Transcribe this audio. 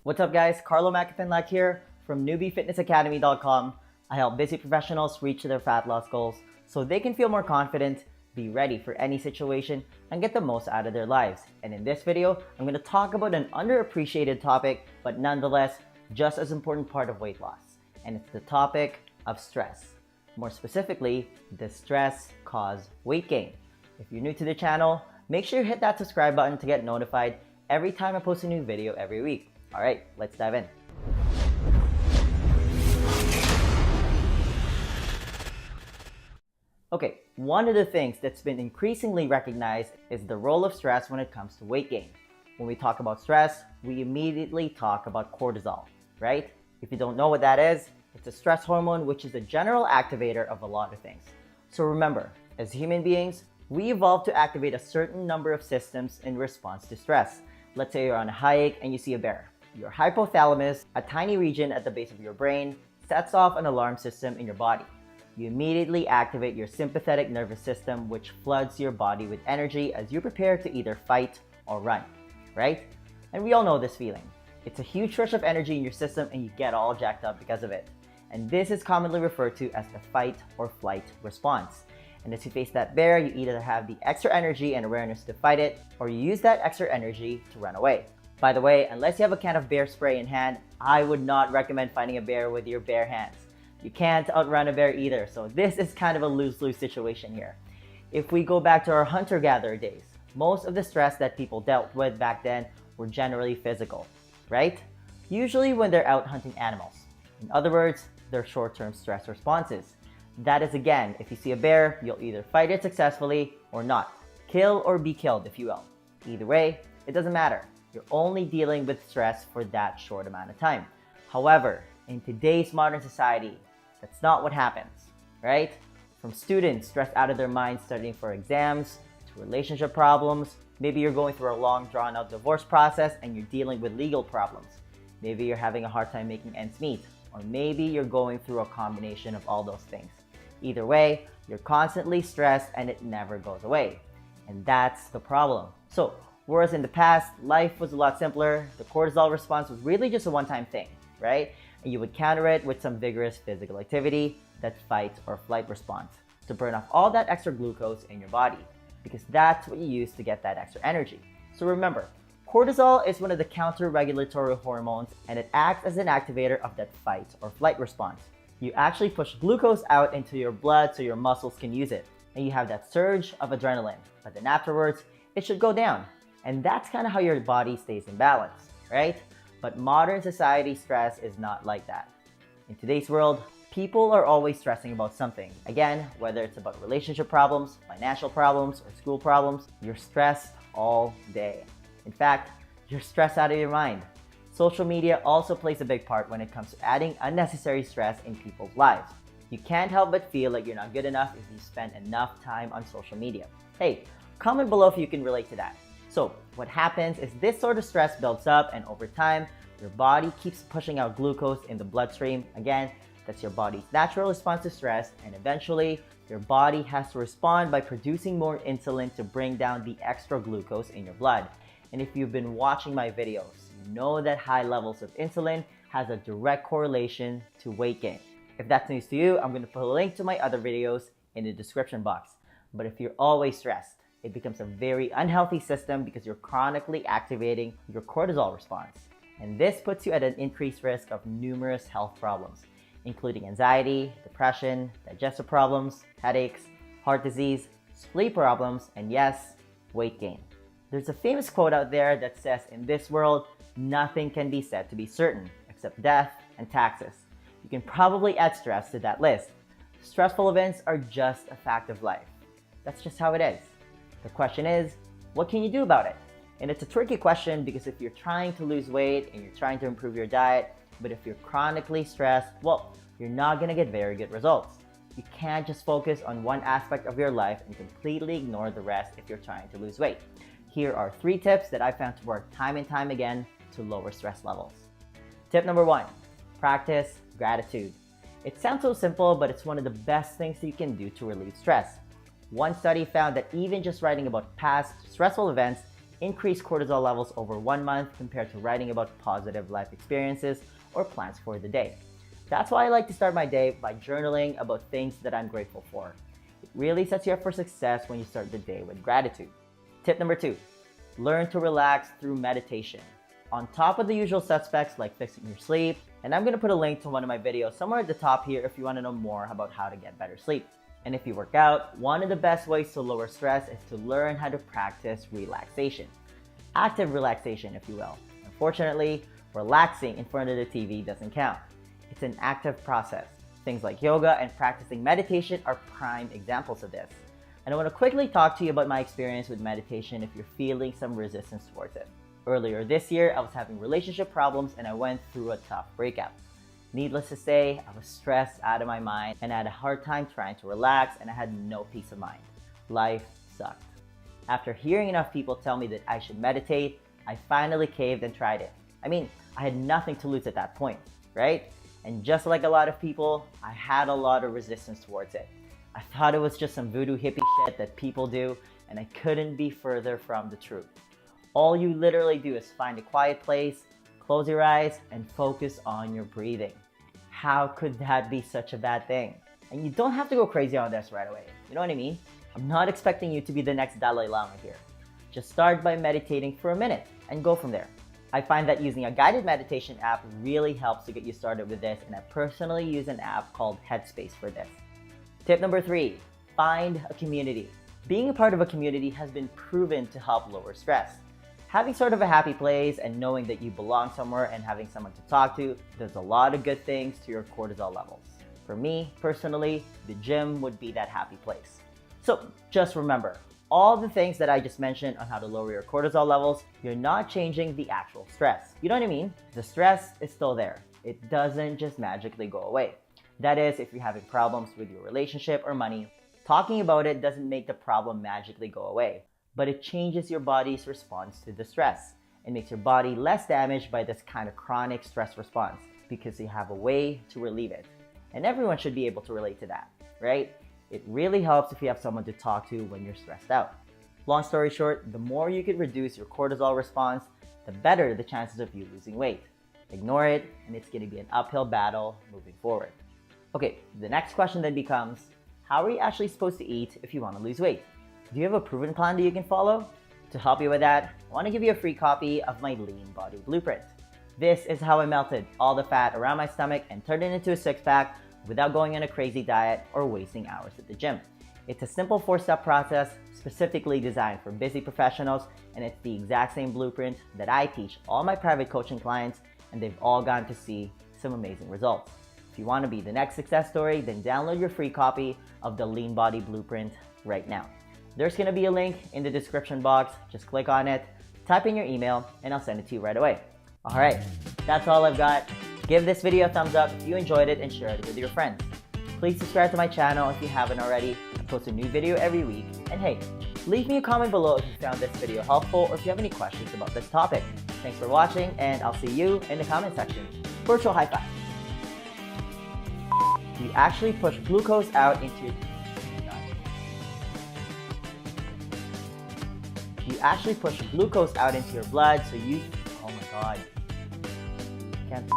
What's up guys, Carlo McAfee here from newbiefitnessacademy.com. I help busy professionals reach their fat loss goals so they can feel more confident, be ready for any situation, and get the most out of their lives. And in this video, I'm going to talk about an underappreciated topic, but nonetheless, just as important part of weight loss. And it's the topic of stress. More specifically, does stress cause weight gain? If you're new to the channel, make sure you hit that subscribe button to get notified every time I post a new video every week. All right, let's dive in. Okay, one of the things that's been increasingly recognized is the role of stress when it comes to weight gain. When we talk about stress, we immediately talk about cortisol, right? If you don't know what that is, it's a stress hormone which is a general activator of a lot of things. So remember, as human beings, we evolved to activate a certain number of systems in response to stress. Let's say you're on a hike and you see a bear. Your hypothalamus, a tiny region at the base of your brain, sets off an alarm system in your body. You immediately activate your sympathetic nervous system, which floods your body with energy as you prepare to either fight or run, right? And we all know this feeling. It's a huge rush of energy in your system and you get all jacked up because of it. And this is commonly referred to as the fight or flight response. And as you face that bear, you either have the extra energy and awareness to fight it, or you use that extra energy to run away. By the way, unless you have a can of bear spray in hand, I would not recommend fighting a bear with your bare hands. You can't outrun a bear either, so this is kind of a lose-lose situation here. If we go back to our hunter-gatherer days, most of the stress that people dealt with back then were generally physical, right? Usually when they're out hunting animals. In other words, they're short-term stress responses. That is, again, if you see a bear, you'll either fight it successfully or not. Kill or be killed, if you will. Either way, it doesn't matter. You're only dealing with stress for that short amount of time. However, in today's modern society, that's not what happens, right? From students stressed out of their minds studying for exams, to relationship problems, maybe you're going through a long drawn-out divorce process and you're dealing with legal problems. Maybe you're having a hard time making ends meet, or maybe you're going through a combination of all those things. Either way, you're constantly stressed and it never goes away. And that's the problem. So, whereas in the past, life was a lot simpler, the cortisol response was really just a one-time thing, right? And you would counter it with some vigorous physical activity, that fight or flight response, to burn off all that extra glucose in your body, because that's what you use to get that extra energy. So remember, cortisol is one of the counter-regulatory hormones and it acts as an activator of that fight or flight response. You actually push glucose out into your blood so your muscles can use it, and you have that surge of adrenaline, but then afterwards, it should go down. And that's kind of how your body stays in balance, right? But modern society stress is not like that. In today's world, people are always stressing about something. Again, whether it's about relationship problems, financial problems, or school problems, you're stressed all day. In fact, you're stressed out of your mind. Social media also plays a big part when it comes to adding unnecessary stress in people's lives. You can't help but feel like you're not good enough if you spend enough time on social media. Hey, comment below if you can relate to that. So what happens is this sort of stress builds up and over time, your body keeps pushing out glucose in the bloodstream. Again, that's your body's natural response to stress, and eventually your body has to respond by producing more insulin to bring down the extra glucose in your blood. And if you've been watching my videos, you know that high levels of insulin has a direct correlation to weight gain. If that's news to you, I'm going to put a link to my other videos in the description box. But if you're always stressed, it becomes a very unhealthy system because you're chronically activating your cortisol response. And this puts you at an increased risk of numerous health problems, including anxiety, depression, digestive problems, headaches, heart disease, sleep problems, and yes, weight gain. There's a famous quote out there that says, in this world, nothing can be said to be certain except death and taxes. You can probably add stress to that list. Stressful events are just a fact of life. That's just how it is. The question is, what can you do about it? And it's a tricky question because if you're trying to lose weight and you're trying to improve your diet, but if you're chronically stressed, well, you're not going to get very good results. You can't just focus on one aspect of your life and completely ignore the rest if you're trying to lose weight. Here are 3 tips that I found to work time and time again to lower stress levels. Tip number 1, practice gratitude. It sounds so simple, but it's one of the best things that you can do to relieve stress. One study found that even just writing about past stressful events increase cortisol levels over 1 month compared to writing about positive life experiences or plans for the day. That's why I like to start my day by journaling about things that I'm grateful for. It really sets you up for success when you start the day with gratitude. Tip number 2, learn to relax through meditation. On top of the usual suspects like fixing your sleep, and I'm going to put a link to one of my videos somewhere at the top here if you want to know more about how to get better sleep. And if you work out, one of the best ways to lower stress is to learn how to practice relaxation. Active relaxation, if you will. Unfortunately, relaxing in front of the TV doesn't count. It's an active process. Things like yoga and practicing meditation are prime examples of this. And I want to quickly talk to you about my experience with meditation if you're feeling some resistance towards it. Earlier this year, I was having relationship problems and I went through a tough breakup. Needless to say, I was stressed out of my mind and I had a hard time trying to relax and I had no peace of mind. Life sucked. After hearing enough people tell me that I should meditate, I finally caved and tried it. I mean, I had nothing to lose at that point, right? And just like a lot of people, I had a lot of resistance towards it. I thought it was just some voodoo hippie shit that people do, and I couldn't be further from the truth. All you literally do is find a quiet place, close your eyes, and focus on your breathing. How could that be such a bad thing? And you don't have to go crazy on this right away. You know what I mean? I'm not expecting you to be the next Dalai Lama here. Just start by meditating for a minute and go from there. I find that using a guided meditation app really helps to get you started with this, and I personally use an app called Headspace for this. Tip number 3, find a community. Being a part of a community has been proven to help lower stress. Having sort of a happy place and knowing that you belong somewhere and having someone to talk to does a lot of good things to your cortisol levels. For me, personally, the gym would be that happy place. So just remember, all the things that I just mentioned on how to lower your cortisol levels, you're not changing the actual stress. You know what I mean? The stress is still there. It doesn't just magically go away. That is, if you're having problems with your relationship or money, talking about it doesn't make the problem magically go away, but it changes your body's response to the stress. It makes your body less damaged by this kind of chronic stress response because you have a way to relieve it. And everyone should be able to relate to that, right? It really helps if you have someone to talk to when you're stressed out. Long story short, the more you can reduce your cortisol response, the better the chances of you losing weight. Ignore it, and it's going to be an uphill battle moving forward. Okay, the next question then becomes, how are you actually supposed to eat if you want to lose weight? Do you have a proven plan that you can follow? To help you with that, I want to give you a free copy of my Lean Body Blueprint. This is how I melted all the fat around my stomach and turned it into a six-pack without going on a crazy diet or wasting hours at the gym. It's a simple 4-step process specifically designed for busy professionals, and it's the exact same blueprint that I teach all my private coaching clients, and they've all gotten to see some amazing results. If you want to be the next success story, then download your free copy of the Lean Body Blueprint right now. There's going to be a link in the description box. Just click on it, type in your email, and I'll send it to you right away. All right, that's all I've got. Give this video a thumbs up if you enjoyed it and share it with your friends. Please subscribe to my channel if you haven't already. I post a new video every week. And hey, leave me a comment below if you found this video helpful or if you have any questions about this topic. Thanks for watching, and I'll see you in the comment section. Virtual high five. You actually push glucose out into your... You actually push glucose out into your blood, so you... Oh my god. Can't